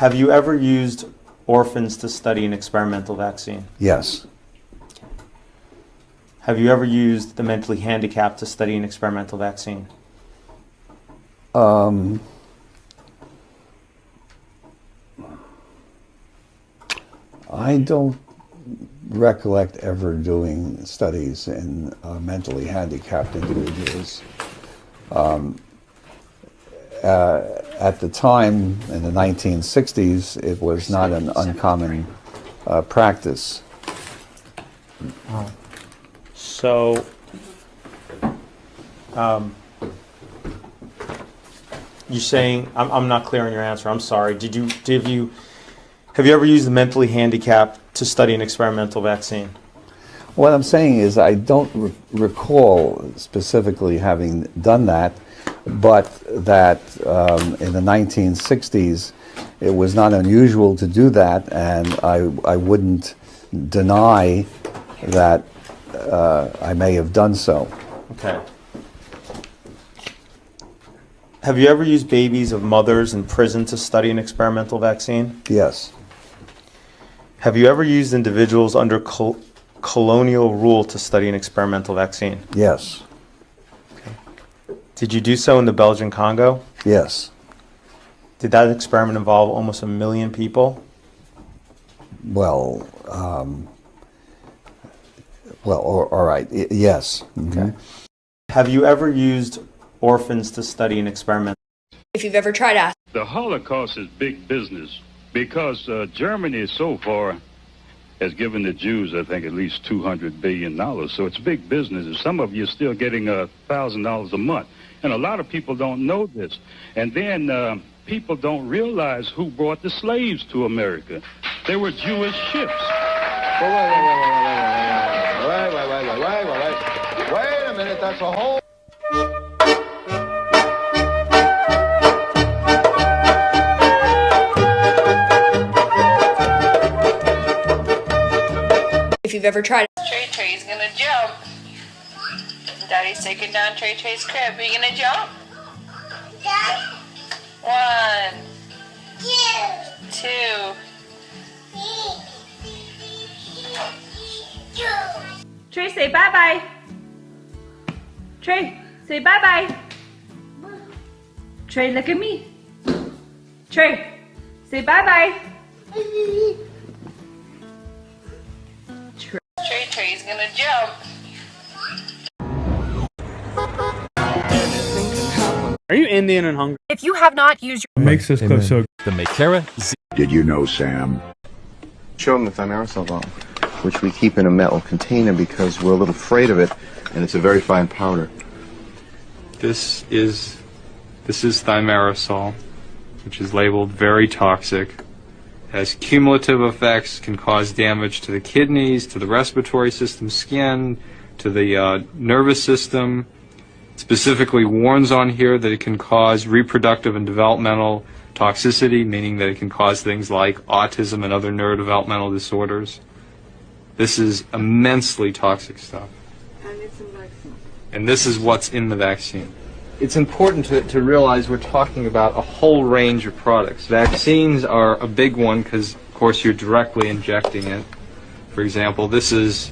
Have you ever used orphans to study an experimental vaccine? Yes. Have you ever used the mentally handicapped to study an experimental vaccine? I don't recollect ever doing studies in mentally handicapped individuals. At the time, in the 1960s, it was not an uncommon practice. So, you're saying, I'm not clear on your answer, I'm sorry. Have you ever used the mentally handicapped to study an experimental vaccine? What I'm saying is I don't recall specifically having done that, but that in the 1960s it was not unusual to do that, and I wouldn't deny that I may have done so. Okay. Have you ever used babies of mothers in prison to study an experimental vaccine? Yes. Have you ever used individuals under colonial rule to study an experimental vaccine? Yes. Okay. Did you do so in the Belgian Congo? Yes. Did that experiment involve almost 1 million people? Well, all right. Yes. Okay. Have you ever used orphans to study an experiment? If you've ever tried asking. The Holocaust is big business because Germany so far has given the Jews, I think, at least $200 billion. So it's big business. And some of you are still getting $1,000 a month. And a lot of people don't know this. And then people don't realize who brought the slaves to America. They were Jewish ships. Wait a minute, that's a whole... If you've ever tried. Trey's gonna jump. Daddy's taking down Trey's crib. Are you gonna jump? Yeah. 1, 2. Trey, say bye-bye. Trey, say bye-bye. Trey, look at me. Trey, say bye-bye. Trey's gonna jump. Are you Indian and hungry? If you have not used What makes this clip so the Makera Z. Did you know, Sam? Show them the thimerosal ball, which we keep in a metal container because we're a little afraid of it, and it's a very fine powder. This is thimerosal, which is labeled very toxic. Has cumulative effects, can cause damage to the kidneys, to the respiratory system, skin, to the nervous system. It specifically warns on here that it can cause reproductive and developmental toxicity, meaning that it can cause things like autism and other neurodevelopmental disorders. This is immensely toxic stuff. And it's in vaccine. And this is what's in the vaccine. It's important to realize we're talking about a whole range of products. Vaccines are a big one because, of course, you're directly injecting it. For example, this is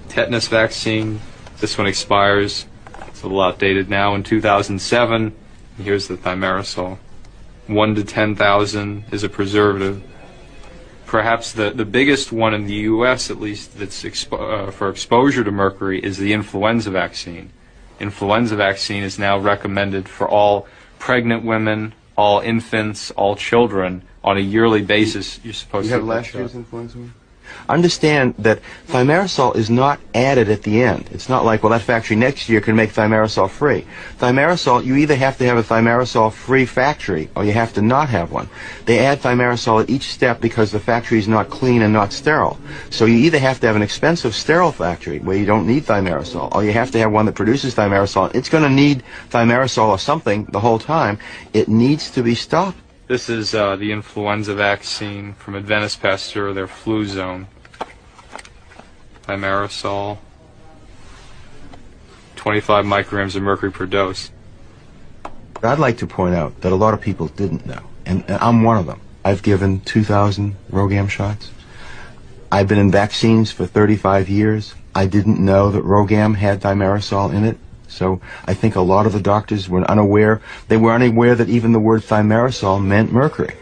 tetanus vaccine. This one expires, it's a little outdated now, in 2007. And here's the thimerosal. 1 to 10,000 is a preservative. Perhaps the biggest one in the U.S., at least, that's for exposure to mercury is the influenza vaccine. Influenza vaccine is now recommended for all pregnant women, all infants, all children on a yearly basis. You're supposed You to have last year's influenza one? Understand that thimerosal is not added at the end. It's not like, well, that factory next year can make thimerosal free. Thimerosal, you either have to have a thimerosal free factory or you have to not have one. They add thimerosal at each step because the factory is not clean and not sterile. So you either have to have an expensive sterile factory where you don't need thimerosal, or you have to have one that produces thimerosal. It's going to need thimerosal or something the whole time. It needs to be stopped. This is the influenza vaccine from Adventist Pasteur, their flu zone. Thimerosal, 25 micrograms of mercury per dose. I'd like to point out that a lot of people didn't know, and I'm one of them. I've given 2,000 RhoGAM shots. I've been in vaccines for 35 years. I didn't know that RhoGAM had thimerosal in it. So I think a lot of the doctors were unaware. They were unaware that even the word thimerosal meant mercury.